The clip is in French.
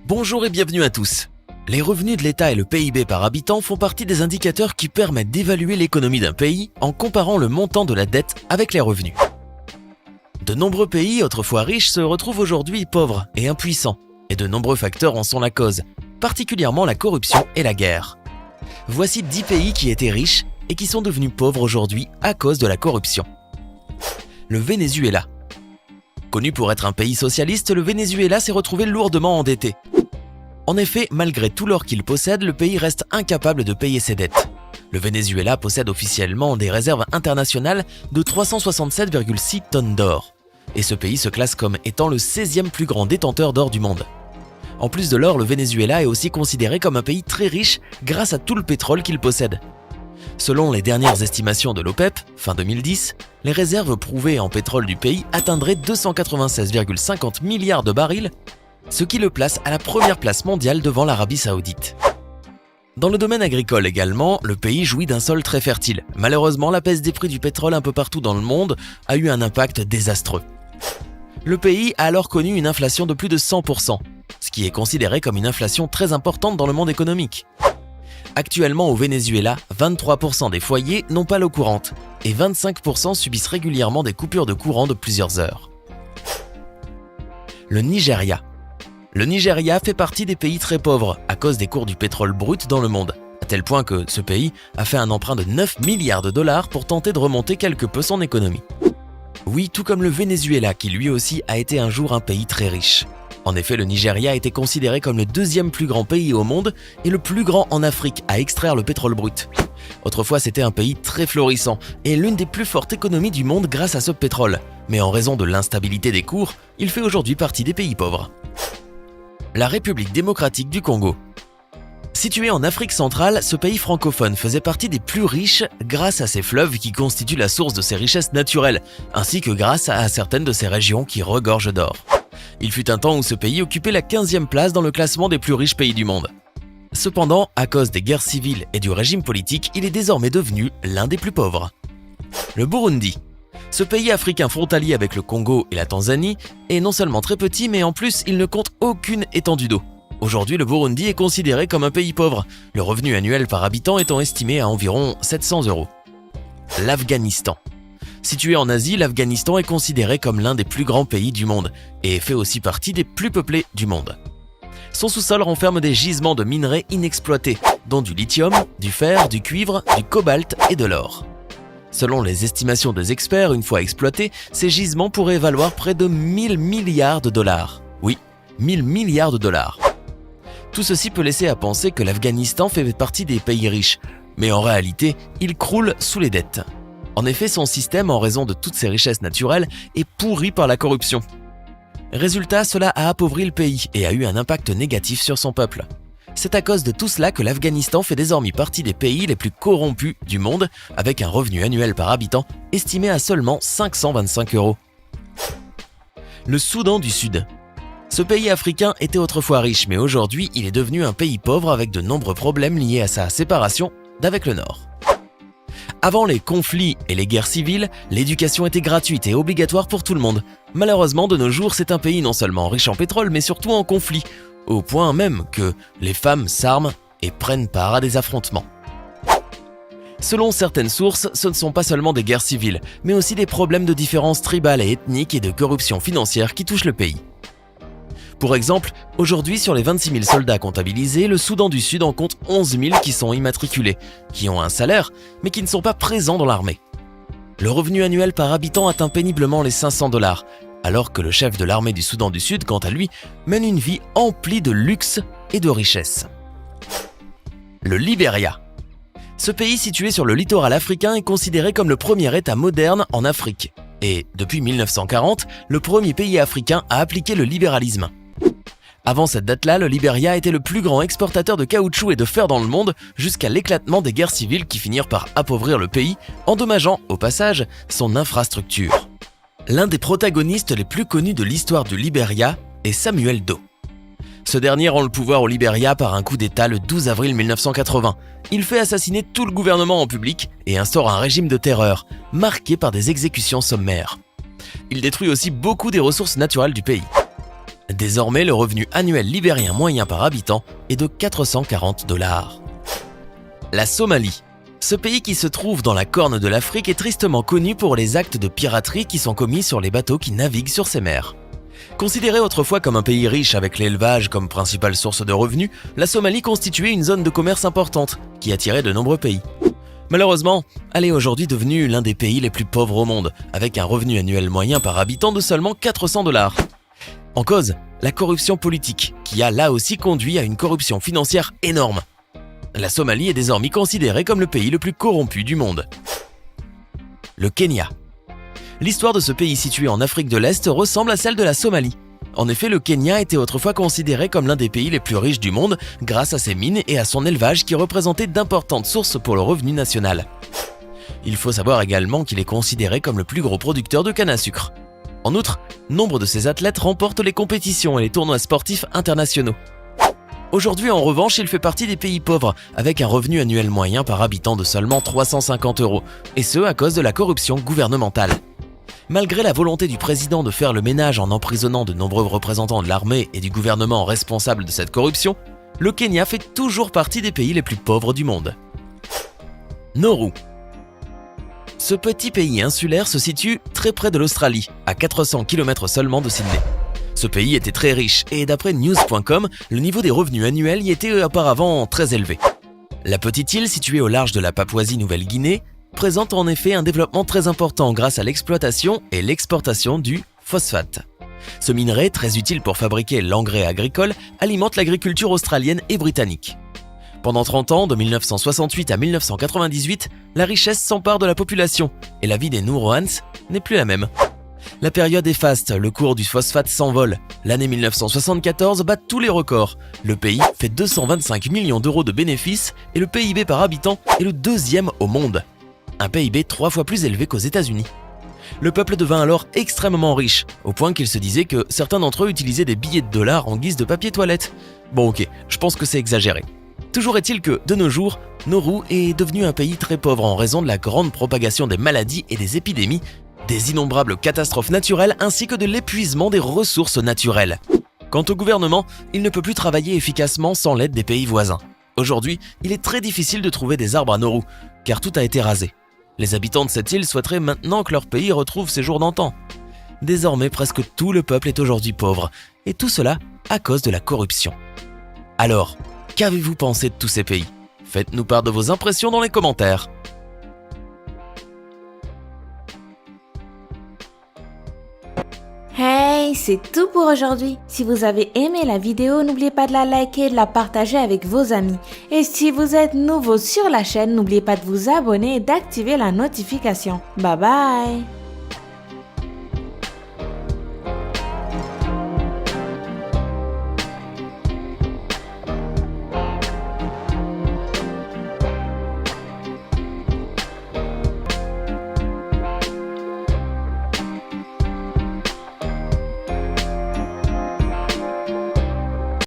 Bonjour et bienvenue à tous. Les revenus de l'État et le PIB par habitant font partie des indicateurs qui permettent d'évaluer l'économie d'un pays en comparant le montant de la dette avec les revenus. De nombreux pays autrefois riches se retrouvent aujourd'hui pauvres et impuissants, et de nombreux facteurs en sont la cause, particulièrement la corruption et la guerre. Voici 10 pays qui étaient riches et qui sont devenus pauvres aujourd'hui à cause de la corruption. Le Venezuela. Connu pour être un pays socialiste, le Venezuela s'est retrouvé lourdement endetté. En effet, malgré tout l'or qu'il possède, le pays reste incapable de payer ses dettes. Le Venezuela possède officiellement des réserves internationales de 367,6 tonnes d'or. Et ce pays se classe comme étant le 16e plus grand détenteur d'or du monde. En plus de l'or, le Venezuela est aussi considéré comme un pays très riche grâce à tout le pétrole qu'il possède. Selon les dernières estimations de l'OPEP, fin 2010, les réserves prouvées en pétrole du pays atteindraient 296,50 milliards de barils, ce qui le place à la première place mondiale devant l'Arabie Saoudite. Dans le domaine agricole également, le pays jouit d'un sol très fertile. Malheureusement, la baisse des prix du pétrole un peu partout dans le monde a eu un impact désastreux. Le pays a alors connu une inflation de plus de 100%, ce qui est considéré comme une inflation très importante dans le monde économique. Actuellement au Venezuela, 23% des foyers n'ont pas l'eau courante et 25% subissent régulièrement des coupures de courant de plusieurs heures. Le Nigeria. Le Nigeria fait partie des pays très pauvres à cause des cours du pétrole brut dans le monde, à tel point que ce pays a fait un emprunt de 9 milliards de dollars pour tenter de remonter quelque peu son économie. Oui, tout comme le Venezuela qui lui aussi a été un jour un pays très riche. En effet, le Nigeria était considéré comme le 2e plus grand pays au monde et le plus grand en Afrique à extraire le pétrole brut. Autrefois, c'était un pays très florissant et l'une des plus fortes économies du monde grâce à ce pétrole. Mais en raison de l'instabilité des cours, il fait aujourd'hui partie des pays pauvres. La République démocratique du Congo. Situé en Afrique centrale, ce pays francophone faisait partie des plus riches grâce à ses fleuves qui constituent la source de ses richesses naturelles, ainsi que grâce à certaines de ses régions qui regorgent d'or. Il fut un temps où ce pays occupait la 15e place dans le classement des plus riches pays du monde. Cependant, à cause des guerres civiles et du régime politique, il est désormais devenu l'un des plus pauvres. Le Burundi. Ce pays africain frontalier avec le Congo et la Tanzanie est non seulement très petit, mais en plus il ne compte aucune étendue d'eau. Aujourd'hui, le Burundi est considéré comme un pays pauvre, le revenu annuel par habitant étant estimé à environ 700 €. L'Afghanistan. Situé en Asie, l'Afghanistan est considéré comme l'un des plus grands pays du monde et fait aussi partie des plus peuplés du monde. Son sous-sol renferme des gisements de minerais inexploités, dont du lithium, du fer, du cuivre, du cobalt et de l'or. Selon les estimations des experts, une fois exploités, ces gisements pourraient valoir près de 1000 milliards de dollars. Oui, 1000 milliards de dollars. Tout ceci peut laisser à penser que l'Afghanistan fait partie des pays riches, mais en réalité, il croule sous les dettes. En effet, son système, en raison de toutes ses richesses naturelles, est pourri par la corruption. Résultat, cela a appauvri le pays et a eu un impact négatif sur son peuple. C'est à cause de tout cela que l'Afghanistan fait désormais partie des pays les plus corrompus du monde, avec un revenu annuel par habitant estimé à seulement 525 €. Le Soudan du Sud. Ce pays africain était autrefois riche, mais aujourd'hui, il est devenu un pays pauvre avec de nombreux problèmes liés à sa séparation d'avec le Nord. Avant les conflits et les guerres civiles, l'éducation était gratuite et obligatoire pour tout le monde. Malheureusement, de nos jours, c'est un pays non seulement riche en pétrole, mais surtout en conflits, au point même que les femmes s'arment et prennent part à des affrontements. Selon certaines sources, ce ne sont pas seulement des guerres civiles, mais aussi des problèmes de différences tribales et ethniques et de corruption financière qui touchent le pays. Pour exemple, aujourd'hui, sur les 26 000 soldats comptabilisés, le Soudan du Sud en compte 11 000 qui sont immatriculés, qui ont un salaire, mais qui ne sont pas présents dans l'armée. Le revenu annuel par habitant atteint péniblement les 500 $, alors que le chef de l'armée du Soudan du Sud, quant à lui, mène une vie emplie de luxe et de richesse. Le Libéria. Ce pays situé sur le littoral africain est considéré comme le premier État moderne en Afrique, et depuis 1940, le premier pays africain à appliquer le libéralisme. Avant cette date-là, le Libéria était le plus grand exportateur de caoutchouc et de fer dans le monde jusqu'à l'éclatement des guerres civiles qui finirent par appauvrir le pays, endommageant, au passage, son infrastructure. L'un des protagonistes les plus connus de l'histoire du Libéria est Samuel Doe. Ce dernier rend le pouvoir au Libéria par un coup d'État le 12 avril 1980. Il fait assassiner tout le gouvernement en public et instaure un régime de terreur, marqué par des exécutions sommaires. Il détruit aussi beaucoup des ressources naturelles du pays. Désormais, le revenu annuel libérien moyen par habitant est de 440 $. La Somalie. Ce pays qui se trouve dans la corne de l'Afrique est tristement connu pour les actes de piraterie qui sont commis sur les bateaux qui naviguent sur ces mers. Considéré autrefois comme un pays riche avec l'élevage comme principale source de revenus, la Somalie constituait une zone de commerce importante qui attirait de nombreux pays. Malheureusement, elle est aujourd'hui devenue l'un des pays les plus pauvres au monde, avec un revenu annuel moyen par habitant de seulement 400 $. En cause, la corruption politique, qui a là aussi conduit à une corruption financière énorme. La Somalie est désormais considérée comme le pays le plus corrompu du monde. Le Kenya. L'histoire de ce pays situé en Afrique de l'Est ressemble à celle de la Somalie. En effet, le Kenya était autrefois considéré comme l'un des pays les plus riches du monde grâce à ses mines et à son élevage qui représentaient d'importantes sources pour le revenu national. Il faut savoir également qu'il est considéré comme le plus gros producteur de canne à sucre. En outre, nombre de ses athlètes remportent les compétitions et les tournois sportifs internationaux. Aujourd'hui, en revanche, il fait partie des pays pauvres, avec un revenu annuel moyen par habitant de seulement 350 €, et ce à cause de la corruption gouvernementale. Malgré la volonté du président de faire le ménage en emprisonnant de nombreux représentants de l'armée et du gouvernement responsables de cette corruption, le Kenya fait toujours partie des pays les plus pauvres du monde. Nauru. Ce petit pays insulaire se situe très près de l'Australie, à 400 km seulement de Sydney. Ce pays était très riche et d'après news.com, le niveau des revenus annuels y était auparavant très élevé. La petite île située au large de la Papouasie-Nouvelle-Guinée présente en effet un développement très important grâce à l'exploitation et l'exportation du phosphate. Ce minerai, très utile pour fabriquer l'engrais agricole, alimente l'agriculture australienne et britannique. Pendant 30 ans, de 1968 à 1998, la richesse s'empare de la population et la vie des Nauruans n'est plus la même. La période est faste, le cours du phosphate s'envole. L'année 1974 bat tous les records. Le pays fait 225 millions € de bénéfices et le PIB par habitant est le deuxième au monde. Un PIB 3 fois plus élevé qu'aux États-Unis. Le peuple devint alors extrêmement riche, au point qu'il se disait que certains d'entre eux utilisaient des billets de dollars en guise de papier toilette. Bon ok, je pense que c'est exagéré. Toujours est-il que, de nos jours, Nauru est devenu un pays très pauvre en raison de la grande propagation des maladies et des épidémies, des innombrables catastrophes naturelles ainsi que de l'épuisement des ressources naturelles. Quant au gouvernement, il ne peut plus travailler efficacement sans l'aide des pays voisins. Aujourd'hui, il est très difficile de trouver des arbres à Nauru, car tout a été rasé. Les habitants de cette île souhaiteraient maintenant que leur pays retrouve ses jours d'antan. Désormais, presque tout le peuple est aujourd'hui pauvre, et tout cela à cause de la corruption. Alors, qu'avez-vous pensé de tous ces pays? Faites-nous part de vos impressions dans les commentaires. Hey, c'est tout pour aujourd'hui. Si vous avez aimé la vidéo, n'oubliez pas de la liker et de la partager avec vos amis. Et si vous êtes nouveau sur la chaîne, n'oubliez pas de vous abonner et d'activer la notification. Bye bye!